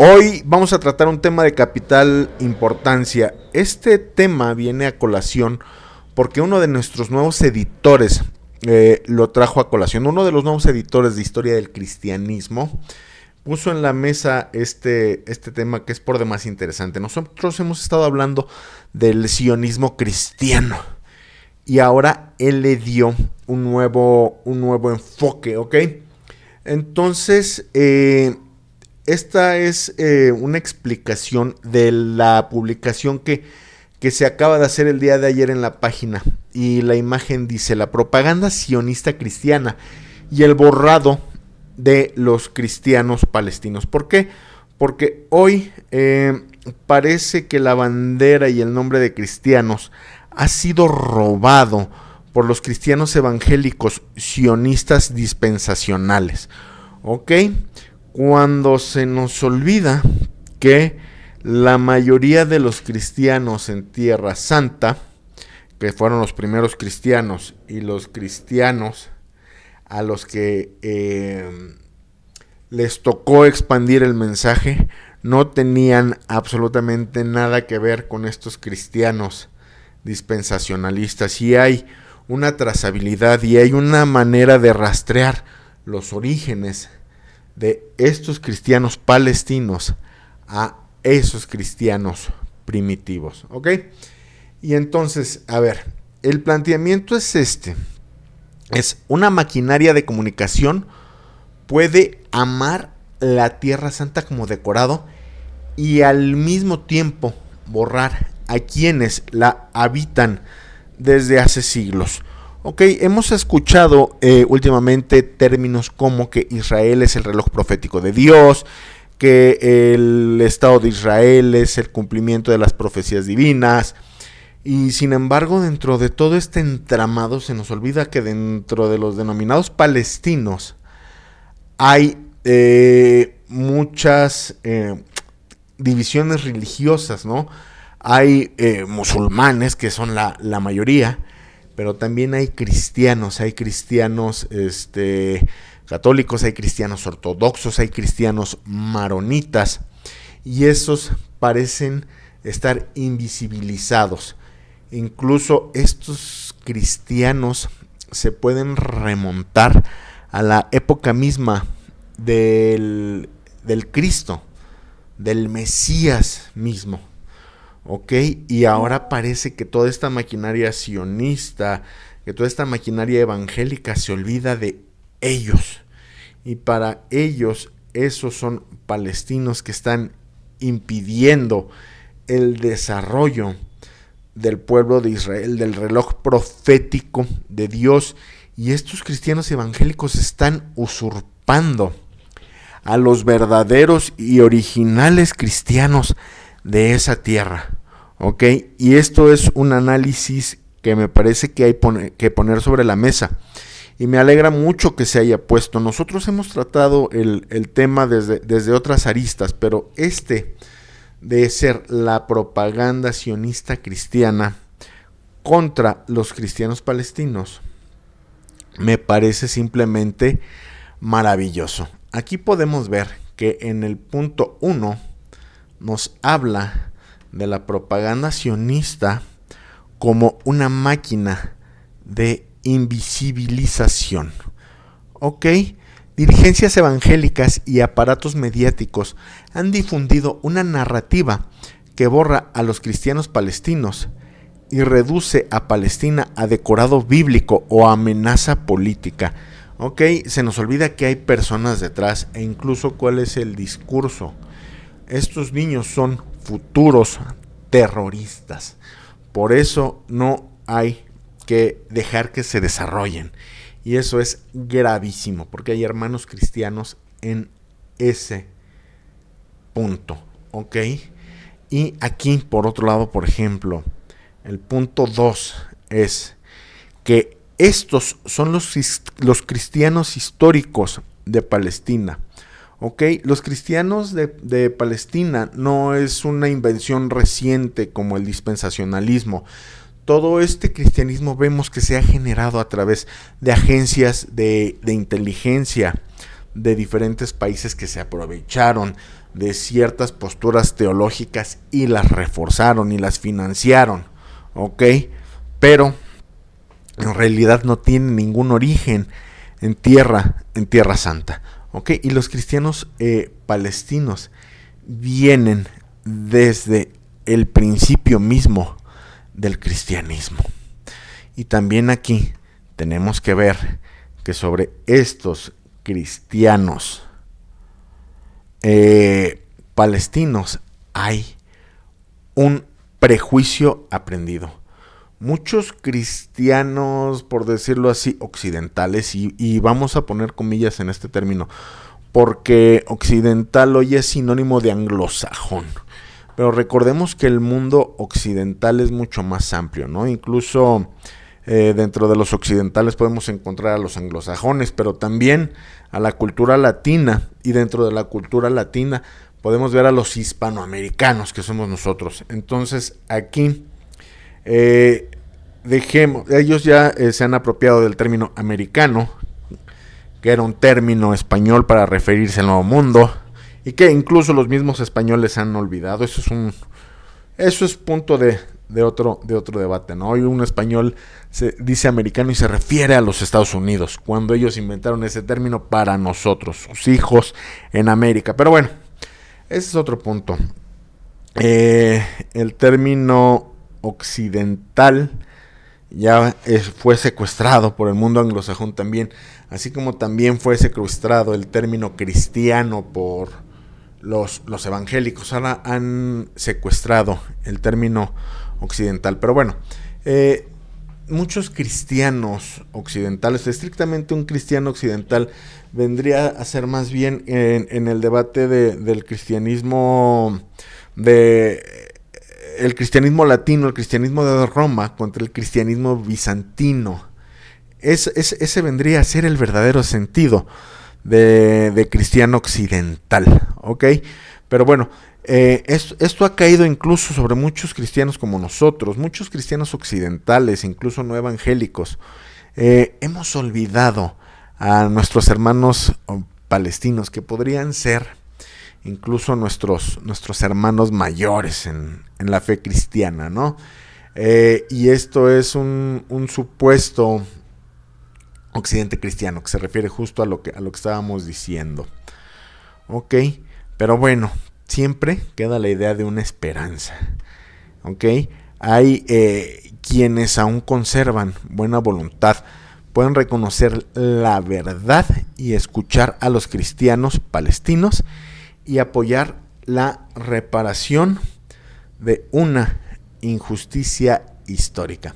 Hoy vamos a tratar un tema de capital importancia. Este tema viene a colación porque uno de nuestros nuevos editores lo trajo a colación. Uno de los nuevos editores de historia del cristianismo puso en la mesa este tema que es por demás interesante. Nosotros hemos estado hablando del sionismo cristiano y ahora él le dio un nuevo enfoque, ¿ok? Entonces, esta es una explicación de la publicación que se acaba de hacer el día de ayer en la página. Y la imagen dice: la propaganda sionista cristiana y el borrado de los cristianos palestinos. ¿Por qué? Porque hoy parece que la bandera y el nombre de cristianos ha sido robado por los cristianos evangélicos sionistas dispensacionales. ¿Ok? Cuando se nos olvida que la mayoría de los cristianos en Tierra Santa, que fueron los primeros cristianos y los cristianos a los que les tocó expandir el mensaje, no tenían absolutamente nada que ver con estos cristianos dispensacionalistas. Y hay una trazabilidad y hay una manera de rastrear los orígenes de estos cristianos palestinos a esos cristianos primitivos, ¿ok? Y entonces, a ver, el planteamiento es es una maquinaria de comunicación puede amar la Tierra Santa como decorado y al mismo tiempo borrar a quienes la habitan desde hace siglos. Ok, hemos escuchado últimamente términos como que Israel es el reloj profético de Dios, que el Estado de Israel es el cumplimiento de las profecías divinas, y sin embargo dentro de todo este entramado se nos olvida que dentro de los denominados palestinos hay muchas divisiones religiosas, ¿no? Hay musulmanes, que son la mayoría, pero también hay cristianos católicos, hay cristianos ortodoxos, hay cristianos maronitas, y esos parecen estar invisibilizados. Incluso estos cristianos se pueden remontar a la época misma del Cristo, del Mesías mismo. Ok, y ahora parece que toda esta maquinaria sionista, que toda esta maquinaria evangélica se olvida de ellos. Y para ellos, esos son palestinos que están impidiendo el desarrollo del pueblo de Israel, del reloj profético de Dios. Y estos cristianos evangélicos están usurpando a los verdaderos y originales cristianos de esa tierra, ¿ok? Y esto es un análisis que me parece que hay que poner sobre la mesa, y me alegra mucho que se haya puesto. Nosotros hemos tratado el tema desde otras aristas, pero de ser la propaganda sionista cristiana contra los cristianos palestinos me parece simplemente maravilloso. Aquí podemos ver que en el punto 1 nos habla de la propaganda sionista como una máquina de invisibilización. ¿Ok? Dirigencias evangélicas y aparatos mediáticos han difundido una narrativa que borra a los cristianos palestinos y reduce a Palestina a decorado bíblico o amenaza política. ¿Ok? Se nos olvida que hay personas detrás e incluso cuál es el discurso. Estos niños son futuros terroristas. Por eso no hay que dejar que se desarrollen. Y eso es gravísimo, porque hay hermanos cristianos en ese punto. ¿Ok? Y aquí, por otro lado, por ejemplo, el punto 2 es que estos son los cristianos históricos de Palestina. ¿Ok? Los cristianos de Palestina no es una invención reciente como el dispensacionalismo. Todo este cristianismo vemos que se ha generado a través de agencias de inteligencia, de diferentes países que se aprovecharon de ciertas posturas teológicas y las reforzaron y las financiaron, ¿ok? Pero en realidad no tienen ningún origen en Tierra Santa, ¿ok? Y los cristianos palestinos vienen desde el principio mismo del cristianismo. Y también aquí tenemos que ver que sobre estos cristianos palestinos hay un prejuicio aprendido. Muchos cristianos, por decirlo así, occidentales, y vamos a poner comillas en este término, porque occidental hoy es sinónimo de anglosajón. Pero recordemos que el mundo occidental es mucho más amplio, ¿no? Incluso dentro de los occidentales podemos encontrar a los anglosajones, pero también a la cultura latina, y dentro de la cultura latina podemos ver a los hispanoamericanos, que somos nosotros. Entonces aquí ellos ya se han apropiado del término americano, que era un término español para referirse al Nuevo Mundo, y que incluso los mismos españoles han olvidado. Eso es punto de otro debate, ¿no? Hoy un español se dice americano y se refiere a los Estados Unidos, cuando ellos inventaron ese término para nosotros, sus hijos en América. Pero bueno, ese es otro punto. El término occidental ya fue secuestrado por el mundo anglosajón también, así como también fue secuestrado el término cristiano por los evangélicos. Ahora han secuestrado el término occidental. Pero bueno, muchos cristianos occidentales, estrictamente un cristiano occidental vendría a ser más bien en el debate del cristianismo, el cristianismo latino, el cristianismo de Roma contra el cristianismo bizantino. Ese vendría a ser el verdadero sentido de cristiano occidental, ¿ok? Pero bueno, esto ha caído incluso sobre muchos cristianos como nosotros, muchos cristianos occidentales, incluso no evangélicos. Hemos olvidado a nuestros hermanos palestinos, que podrían ser incluso nuestros hermanos mayores en la fe cristiana, ¿no? Y esto es un supuesto occidente cristiano, que se refiere justo a lo que estábamos diciendo. Ok, pero bueno, siempre queda la idea de una esperanza. Ok, hay quienes aún conservan buena voluntad, pueden reconocer la verdad y escuchar a los cristianos palestinos y apoyar la reparación de una injusticia histórica.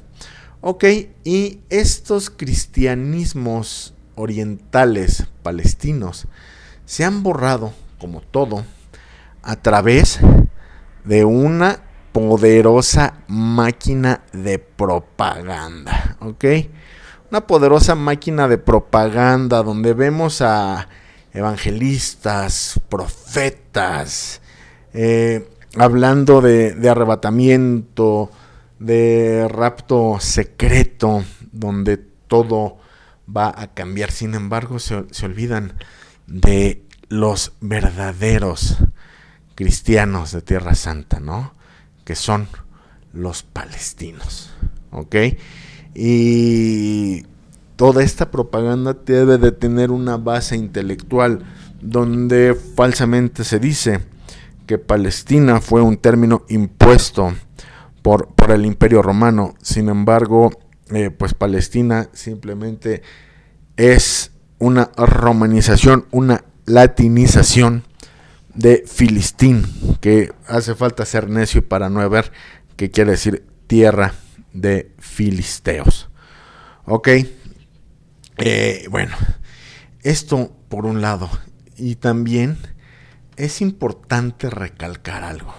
Ok, y estos cristianismos orientales palestinos se han borrado, como todo, a través de una poderosa máquina de propaganda. Ok, una poderosa máquina de propaganda donde vemos a evangelistas, profetas, hablando de arrebatamiento, de rapto secreto, donde todo va a cambiar. Sin embargo, se olvidan de los verdaderos cristianos de Tierra Santa, ¿no? Que son los palestinos, ¿ok? Y toda esta propaganda debe de tener una base intelectual, donde falsamente se dice que Palestina fue un término impuesto por el Imperio Romano. Sin embargo, pues Palestina simplemente es una romanización, una latinización de Filistín, que hace falta ser necio para no ver qué quiere decir tierra de filisteos. Ok, bueno, esto por un lado. Y también es importante recalcar algo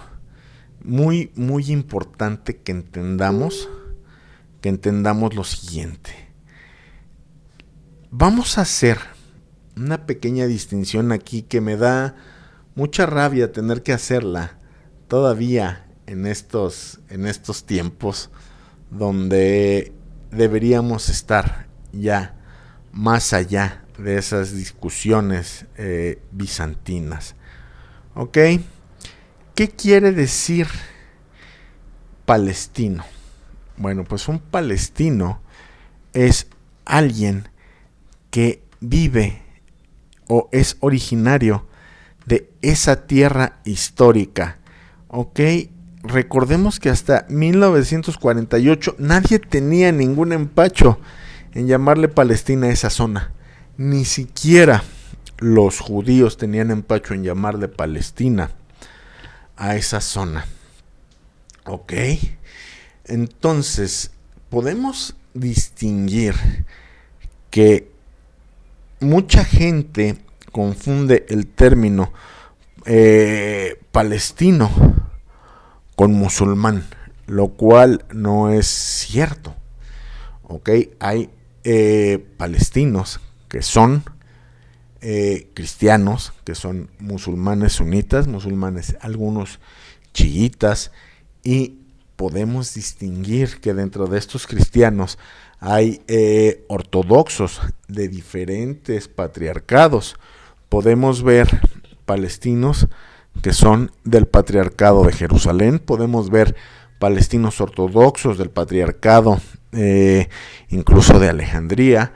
muy, muy importante, que entendamos lo siguiente. Vamos a hacer una pequeña distinción aquí, que me da mucha rabia tener que hacerla todavía en estos tiempos, donde deberíamos estar ya más allá de esas discusiones bizantinas. ¿Ok? ¿Qué quiere decir palestino? Bueno, pues un palestino es alguien que vive o es originario de esa tierra histórica. ¿Ok? Recordemos que hasta 1948 nadie tenía ningún empacho en llamarle Palestina a esa zona. Ni siquiera los judíos tenían empacho en llamarle Palestina a esa zona. ¿Ok? Entonces, podemos distinguir que mucha gente confunde el término palestino con musulmán, lo cual no es cierto. ¿Ok? Hay palestinos que son cristianos, que son musulmanes sunitas, musulmanes algunos chiitas, y podemos distinguir que dentro de estos cristianos hay ortodoxos de diferentes patriarcados. Podemos ver palestinos que son del patriarcado de Jerusalén, podemos ver palestinos ortodoxos del patriarcado incluso de Alejandría,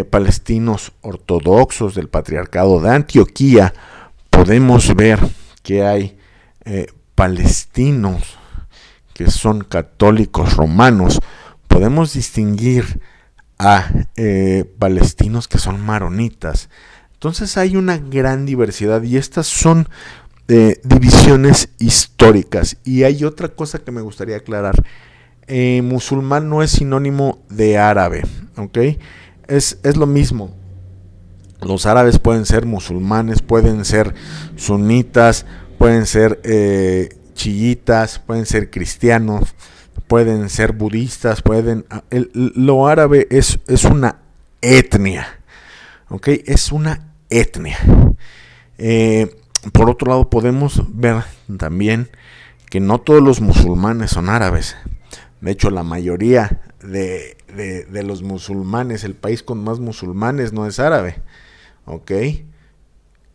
palestinos ortodoxos del patriarcado de Antioquía. Podemos ver que hay palestinos que son católicos romanos. Podemos distinguir a palestinos que son maronitas. Entonces hay una gran diversidad y estas son divisiones históricas. Y hay otra cosa que me gustaría aclarar. Musulmán no es sinónimo de árabe, ¿ok? Es lo mismo. Los árabes pueden ser musulmanes, pueden ser sunitas, pueden ser chiitas, pueden ser cristianos, pueden ser budistas, lo árabe es una etnia, ¿ok? Es una etnia. Por otro lado, podemos ver también que no todos los musulmanes son árabes. De hecho, la mayoría de los musulmanes, el país con más musulmanes no es árabe, ¿ok?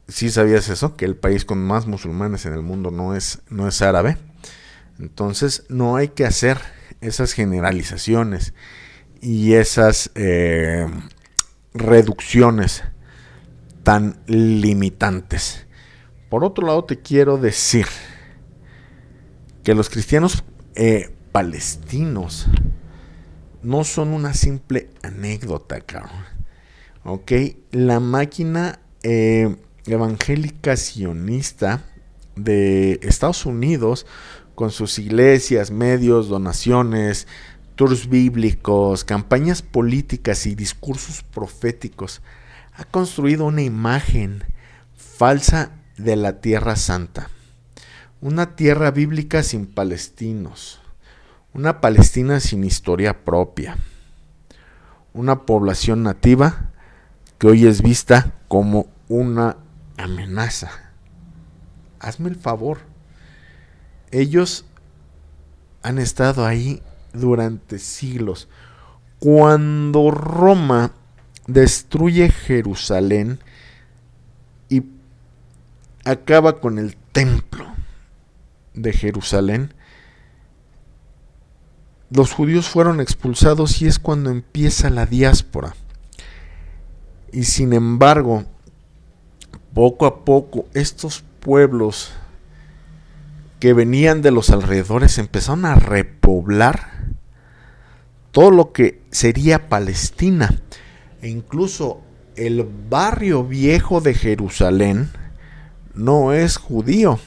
¿Sí sabías eso? Que el país con más musulmanes en el mundo no es árabe. Entonces, no hay que hacer esas generalizaciones y esas reducciones tan limitantes. Por otro lado, te quiero decir que los cristianos palestinos no son una simple anécdota, cabrón. ¿Ok? La máquina evangélica sionista de Estados Unidos, con sus iglesias, medios, donaciones, tours bíblicos, campañas políticas y discursos proféticos, ha construido una imagen falsa de la Tierra Santa. Una tierra bíblica sin palestinos. Una Palestina sin historia propia. Una población nativa que hoy es vista como una amenaza. Hazme el favor. Ellos han estado ahí durante siglos. Cuando Roma destruye Jerusalén y acaba con el templo de Jerusalén, los judíos fueron expulsados y es cuando empieza la diáspora. Y sin embargo, poco a poco, estos pueblos que venían de los alrededores empezaron a repoblar todo lo que sería Palestina. E incluso el barrio viejo de Jerusalén no es judío.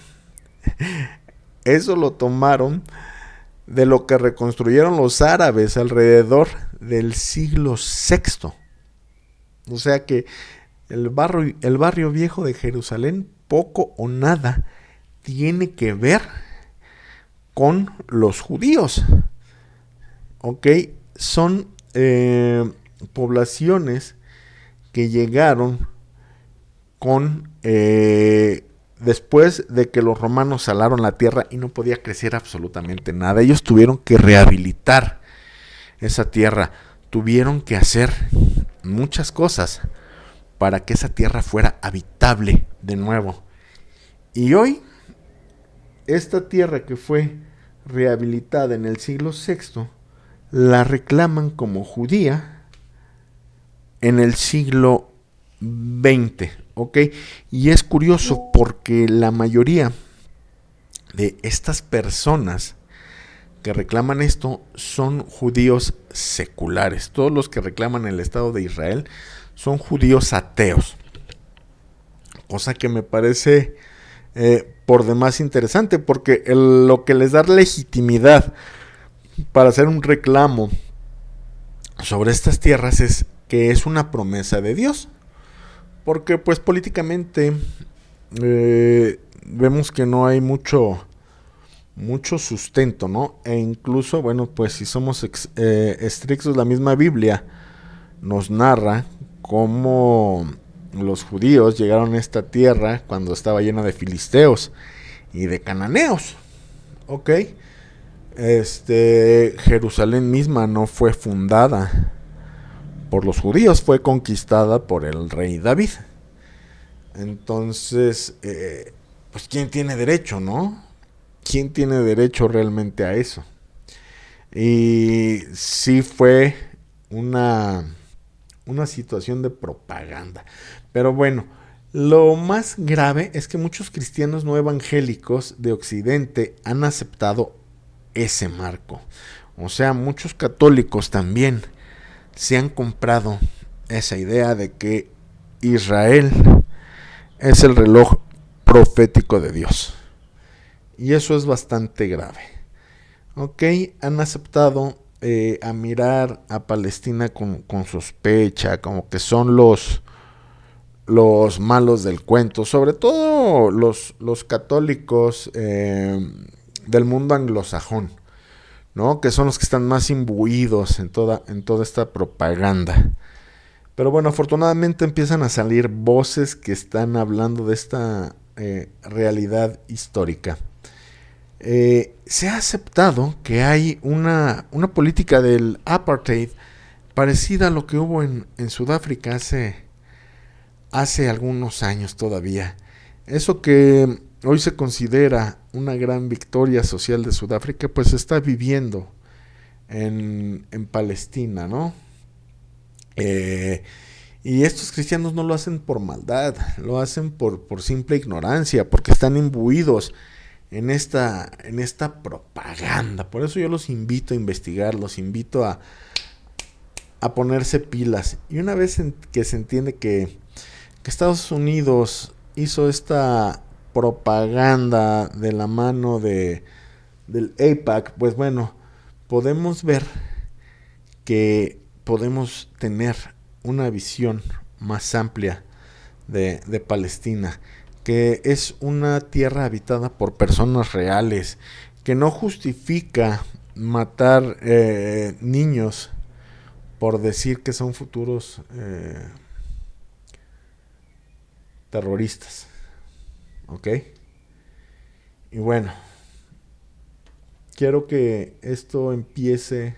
Eso lo tomaron de lo que reconstruyeron los árabes alrededor del siglo VI. O sea que el barrio viejo de Jerusalén poco o nada tiene que ver con los judíos. ¿Ok? Son poblaciones que llegaron con después de que los romanos salaron la tierra y no podía crecer absolutamente nada. Ellos tuvieron que rehabilitar esa tierra, tuvieron que hacer muchas cosas para que esa tierra fuera habitable de nuevo. Y hoy, esta tierra que fue rehabilitada en el siglo VI, la reclaman como judía en el siglo XX, ¿ok? Y es curioso porque la mayoría de estas personas que reclaman esto son judíos seculares. Todos los que reclaman el Estado de Israel son judíos ateos. Cosa que me parece por demás interesante, porque lo que les da legitimidad para hacer un reclamo sobre estas tierras es que es una promesa de Dios. Porque pues políticamente vemos que no hay mucho sustento, ¿no? E incluso, bueno, pues si somos estrictos, la misma Biblia nos narra cómo los judíos llegaron a esta tierra cuando estaba llena de filisteos y de cananeos, ¿ok? Jerusalén misma no fue fundada por los judíos, fue conquistada por el rey David. Entonces, pues ¿quién tiene derecho, no? ¿Quién tiene derecho realmente a eso? Y sí fue una situación de propaganda. Pero bueno, lo más grave es que muchos cristianos no evangélicos de Occidente han aceptado ese marco. O sea, muchos católicos también se han comprado esa idea de que Israel es el reloj profético de Dios. Y eso es bastante grave. Ok, han aceptado a mirar a Palestina con sospecha, como que son los malos del cuento, sobre todo los católicos del mundo anglosajón, ¿no? Que son los que están más imbuidos en toda esta propaganda. Pero bueno, afortunadamente empiezan a salir voces que están hablando de esta realidad histórica. Se ha aceptado que hay una política del apartheid parecida a lo que hubo en Sudáfrica hace algunos años todavía. Eso que hoy se considera una gran victoria social de Sudáfrica, pues se está viviendo en Palestina, ¿no? Y estos cristianos no lo hacen por maldad, lo hacen por simple ignorancia, porque están imbuidos en esta propaganda. Por eso yo los invito a investigar, los invito a ponerse pilas. Y una vez que se entiende que Estados Unidos hizo esta propaganda de la mano del AIPAC, pues bueno, podemos ver que podemos tener una visión más amplia de Palestina, que es una tierra habitada por personas reales, que no justifica matar niños por decir que son futuros terroristas, ¿ok? Y bueno, quiero que esto empiece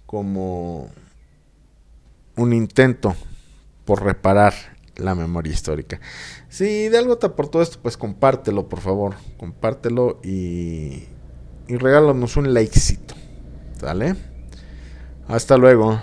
como un intento por reparar la memoria histórica. Si de algo te aportó esto, pues compártelo, por favor. Compártelo y regálanos un likecito. ¿Sale? Hasta luego.